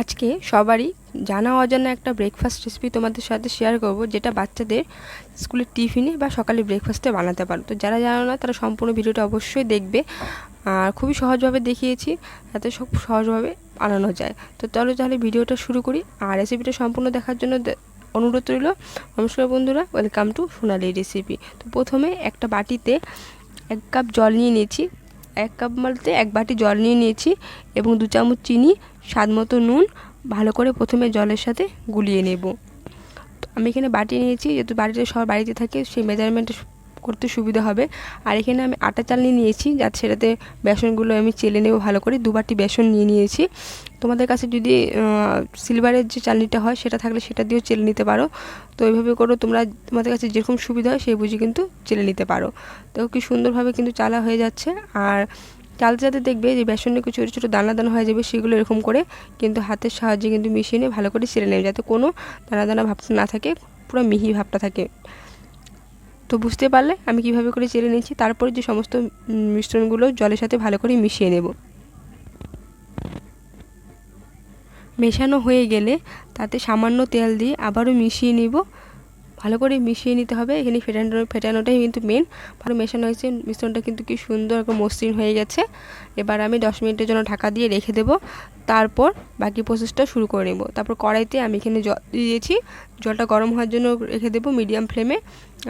আজকে সবারই জানা অজানা একটা ব্রেকফাস্ট রেসিপি তোমাদের সাথে শেয়ার করব, যেটা বাচ্চাদের স্কুলের টিফিনে বা সকালে ব্রেকফাস্টে বানাতে পারো। তো যারা জানো না তারা সম্পূর্ণ ভিডিওটা অবশ্যই দেখবে। আর খুবই সহজভাবে দেখিয়েছি, এত সব সহজভাবে বানানো যায়। তো চলো তাহলে ভিডিওটা শুরু করি। আর রেসিপিটা সম্পূর্ণ দেখার জন্য অনুরোধ রইল। নমস্কার বন্ধুরা, ওয়েলকাম টু সোনালি রেসিপি। তো প্রথমে একটা বাটিতে 1 কাপ জল নিয়ে নিয়েছি। 1 কাপ বলতে 1 বাটি জল নিয়ে নিয়েছি এবং 2 চামচ চিনি, স্বাদ মতো নুন ভালো করে প্রথমে জলের সাথে গুলিয়ে নেব। তো আমি এখানে বাটি নিয়েছি, যেহেতু বাড়িতে সবার বাড়িতে থাকে সেই মেজারমেন্টে করতে সুবিধা হবে। আর এখানে আমি আটা চালনি নিয়েছি, যাতে সেটাতে বেসনগুলো আমি চেলে নেব ভালো করে। 2 বাটি বেসন নিয়ে নিয়েছি। তোমাদের কাছে যদি সিলভারের যে চালনিটা হয় সেটা থাকলে সেটা দিয়েও চেলে নিতে পারো। তো এইভাবে করো, তোমাদের কাছে যেরকম সুবিধা হয় সেই বুঝে কিন্তু চেলে নিতে পারো। তো কি সুন্দরভাবে কিন্তু চালা হয়ে যাচ্ছে। আর চালতে চালতে দেখবে যে বেসনের কিছু ছোটো ছোটো দানা দানা হয়ে যাবে, সেগুলো এরকম করে কিন্তু হাতের সাহায্যে কিন্তু মিশিয়ে নিয়ে ভালো করে চেলে নেবে, যাতে কোনো দানা দানা ভাবটা না থাকে, পুরো মিহি ভাবটা থাকে। তো বুঝতে পারলে আমি কিভাবে করে চেলে নিয়েছি। তারপরে যে সমস্ত মিশ্রণগুলো জলের সাথে ভালো করে মিশিয়ে নেব। মেশানো হয়ে গেলে তাতে সামান্য তেল দিয়ে আবারও মিশিয়ে নেব। ভালো করে মিশিয়ে নিতে হবে। এখানে ফেটানোটাই কিন্তু মেন। ভালো মেশানো হয়েছে, মিশ্রণটা কিন্তু কি সুন্দর একটা মসৃণ হয়ে গেছে। এবার আমি 10 মিনিটের জন্য ঢাকা দিয়ে রেখে দেব। তারপর বাকি প্রসেসটা শুরু করে নেব। তারপর কড়াইতে আমি এখানে জল দিয়েছি, জলটা গরম হওয়ার জন্য রেখে দেব মিডিয়াম ফ্লেমে।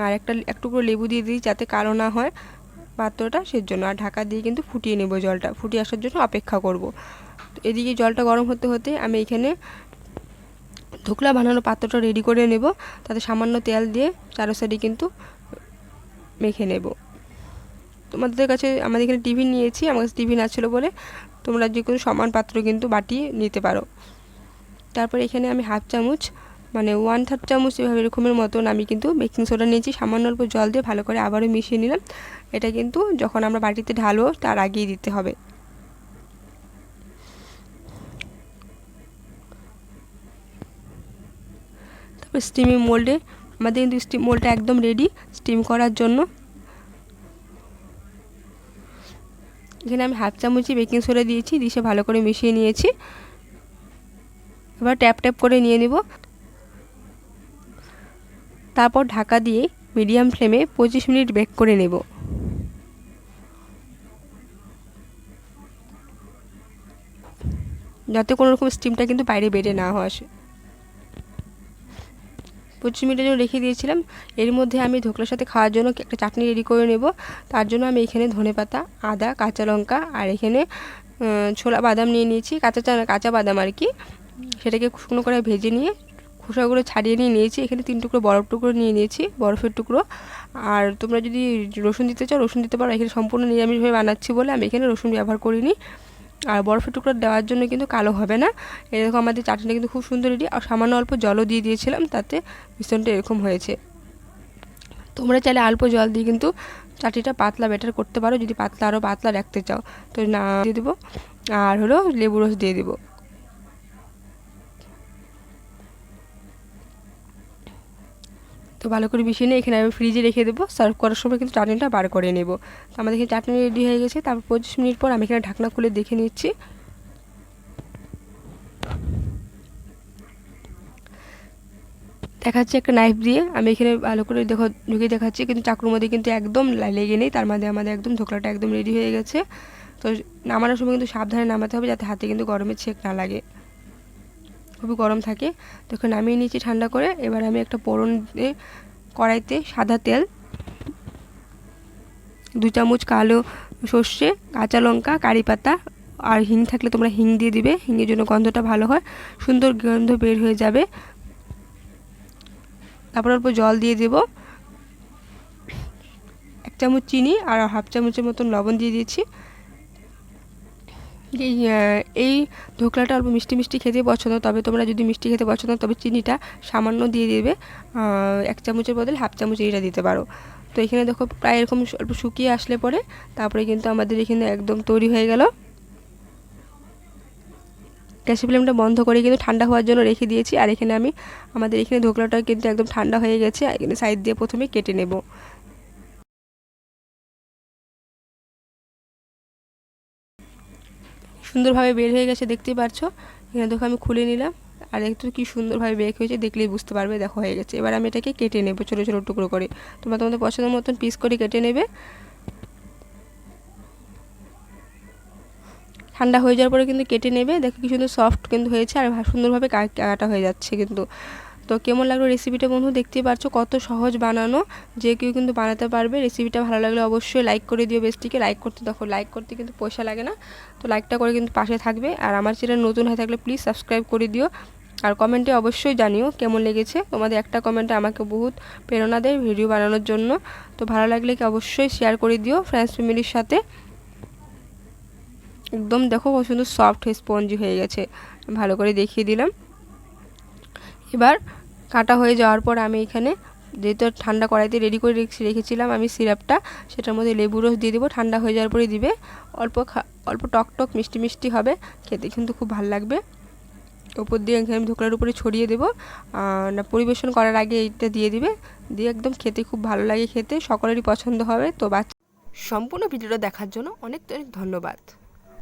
আর এক টুকরো লেবু দিয়ে দিই, যাতে কালো না হয় পাত্রটা, সেজন্য। আর ঢাকা দিয়ে কিন্তু ফুটিয়ে নেব, জলটা ফুটিয়ে আসার জন্য অপেক্ষা করব। এদিকে জলটা গরম হতে হতে আমি এখানে ধোকলা বানানোর পাত্রটা রেডি করে নেব। তাতে সামান্য তেল দিয়ে চারো সাইডে কিন্তু মেখে নেব। তোমাদের কাছে আমাদের এখানে টিফিন নিয়েছি, আমার কাছে টিফিন আসছিলো বলে তোমরা যে কোনো সমান পাত্র কিন্তু বাটিয়ে নিতে পারো। তারপর এখানে আমি হাফ চামচ, মানে 1/3 চামচ এভাবে এরকমের মতন আমি কিন্তু বেকিং সোডা নিয়েছি। সামান্য অল্প জল দিয়ে ভালো করে আবারও মিশিয়ে নিলাম। এটা কিন্তু যখন আমরা বাটিতে ঢালবো তার আগেই দিতে হবে। তারপর স্টিমি মোল্ডে আমাদের কিন্তু স্টিম মোল্ডটা একদম রেডি স্টিম করার জন্য। এখানে আমি হাফ চামচই বেকিং সোডা দিয়েছি, দিয়ে ভালো করে মিশিয়ে নিয়েছি। এবার ট্যাপ ট্যাপ করে নিয়ে নেব। তারপর ঢাকা দিয়ে মিডিয়াম ফ্লেমে 25 মিনিট বেক করে নেব। যাতে কোনো রকম স্টিমটা কিন্তু বাইরে বেরিয়ে না আসে। 25 মিনিটের জন্য রেখে দিয়েছিলাম। এর মধ্যে আমি ধোকলার সাথে খাওয়ার জন্য একটা চাটনি রেডি করে নেব। তার জন্য আমি এখানে ধনেপাতা, আদা, কাঁচা লঙ্কা আর এখানে ছোলা বাদাম নিয়ে নিয়েছি, কাঁচা বাদাম আর কি। সেটাকে শুকনো করে ভেজে নিয়ে খোসাগুলো ছাড়িয়ে নিয়েছি। এখানে 3 টুকরো বরফ টুকরো নিয়ে নিয়েছি, বরফের টুকরো। আর তোমরা যদি রসুন দিতে চাও রসুন দিতে পারো। এখানে সম্পূর্ণ নিরামিষভাবে বানাচ্ছি বলে আমি এখানে রসুন ব্যবহার করিনি। আর বরফের টুকরো দেওয়ার জন্য কিন্তু কালো হবে না। এরকম আমাদের চাটনিটা কিন্তু খুব সুন্দর রেডি। আর সামান্য অল্প জলও দিয়ে দিয়েছিলাম, তাতে মিশ্রণটা এরকম হয়েছে। তোমরা চাইলে অল্প জল দিয়ে কিন্তু চাটনিটা পাতলা ব্যাটার করতে পারো, যদি পাতলা আরও পাতলা রাখতে চাও। তো না দিয়ে দেবো। আর হলো লেবু রস দিয়ে দেবো। তো ভালো করে মিশিয়ে নিয়ে এখানে আমি ফ্রিজে রেখে দেবো। সার্ভ করার সময় কিন্তু চাটনিটা বার করে নেব। তো আমাদের এখানে চাটনি রেডি হয়ে গেছে। তারপর 25 মিনিট পর আমি এখানে ঢাকনা খুলে দেখে নিচ্ছি। দেখাচ্ছি একটা নাইফ দিয়ে, আমি এখানে ভালো করে ঢুকিয়ে দেখাচ্ছি, কিন্তু চাকুর মধ্যে কিন্তু একদম লেগে নেই। তার মধ্যে আমাদের একদম ধোকলাটা একদম রেডি হয়ে গেছে। তো নামানোর সময় কিন্তু সাবধানে নামাতে হবে, যাতে হাতে কিন্তু গরমের ছেঁক না লাগে, খুবই গরম থাকে। তো এখন নামিয়ে নিয়েছি ঠান্ডা করে। এবার আমি একটা ফোড়নে কড়াইতে সাদা তেল, 2 চামচ কালো সর্ষে, কাঁচা লঙ্কা, কারি পাতা আর হিং থাকলে তোমরা হিং দিয়ে দিবে। হিংয়ের জন্য গন্ধটা ভালো হয়, সুন্দর গন্ধ বের হয়ে যাবে। তারপর অল্প জল দিয়ে দেব। 1 চামচ চিনি আর হাফ চামচের মতন লবণ দিয়ে দিয়েছি। এই ধোকলাটা অল্প মিষ্টি মিষ্টি খেতে পছন্দ, তবে তোমরা যদি মিষ্টি খেতে পছন্দ তবে চিনিটা সামান্য দিয়ে দেবে। 1 চামচের বদলে হাফ চামচ চিনিটা দিতে পারো। তো এখানে দেখো প্রায় এরকম অল্প শুকিয়ে আসলে পরে তারপরে কিন্তু আমাদের এখানে একদম তৈরি হয়ে গেল। গ্যাসের ফ্লেমটা বন্ধ করে কিন্তু ঠান্ডা হওয়ার জন্য রেখে দিয়েছি। আর এখানে আমাদের এখানে ধোকলাটা কিন্তু একদম ঠান্ডা হয়ে গেছে। এখানে সাইড দিয়ে প্রথমে কেটে নেব। সুন্দরভাবে বের হয়ে গেছে, দেখতেই পারছো। এখানে দেখো আমি খুলে নিলাম, আর একটু কি সুন্দরভাবে বেক হয়েছে, দেখলেই বুঝতে পারবে। দেখো হয়ে গেছে। এবার আমি এটাকে কেটে নেব ছোটো ছোটো টুকরো করে। তোমরা তোমাদের পছন্দ মতন পিস করে কেটে নেবে। ঠান্ডা হয়ে যাওয়ার পরে কিন্তু কেটে নেবে। দেখো কি সুন্দর সফট কিন্তু হয়েছে, আর সুন্দরভাবে কাটা হয়ে যাচ্ছে কিন্তু। তো কেমন লাগলো রেসিপিটা বন্ধু? দেখতেই পারছো কত সহজ বানানো, যে কেউ কিন্তু বানাতে পারবে। রেসিপিটা ভালো লাগলে অবশ্যই লাইক করে দিও বেস্টিকে। লাইক করতে, দেখো লাইক করতে কিন্তু পয়সা লাগে না, তো লাইকটা করে কিন্তু পাশে থাকবে। আর আমার চ্যানেল নতুন হয়ে থাকলে প্লিজ সাবস্ক্রাইব করে দিও। আর কমেন্টে অবশ্যই জানিও কেমন লেগেছে। তোমাদের একটা কমেন্টে আমাকে বহুত প্রেরণা দেয় ভিডিও বানানোর জন্য। তো ভালো লাগলে কি অবশ্যই শেয়ার করে দিও ফ্রেন্ডস ফ্যামিলির সাথে। একদম দেখো কত সুন্দর সফট স্পঞ্জি হয়ে গেছে, ভালো করে দেখিয়ে দিলাম। এবার কাটা হয়ে যাওয়ার পর আমি এখানে যেহেতু ঠান্ডা কড়াইতে রেডি করে রেখেছিলাম আমি সিরাপটা, সেটার মধ্যে লেবু রস দিয়ে দেবো। ঠান্ডা হয়ে যাওয়ার পরে দিবে। অল্প টক টক মিষ্টি মিষ্টি হবে, খেতে কিন্তু খুব ভালো লাগবে। উপর দিয়ে আমি ধোকলার উপরে ছড়িয়ে দেবো। না, পরিবেশন করার আগে এইটা দিয়ে দিবে, দিয়ে একদম খেতে খুব ভালো লাগে, খেতে সকলেরই পছন্দ হবে। তো সম্পূর্ণ ভিডিওটা দেখার জন্য অনেক অনেক ধন্যবাদ।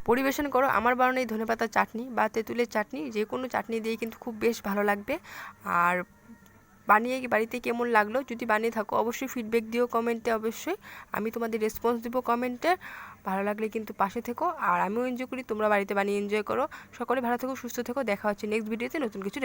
পরিবেশন করো আমার বানানো এই ধনেপাতার চাটনি বা তেঁতুলের চাটনি, যে কোনো চাটনি দিয়ে কিন্তু খুব বেশ ভালো লাগবে। আর বানিয়ে বাড়িতে কেমন লাগলো যদি বানিয়ে থাকো অবশ্যই ফিডব্যাক দিও কমেন্টে। অবশ্যই আমি তোমাদের রেসপন্স দেবো কমেন্টে। ভালো লাগলে কিন্তু পাশে থেকো, আর আমিও এনজয় করি, তোমরা বাড়িতে বানিয়ে এনজয় করো। সকলে ভালো থেকো, সুস্থ থেকো। দেখা হচ্ছে নেক্সট ভিডিওতে নতুন কিছু।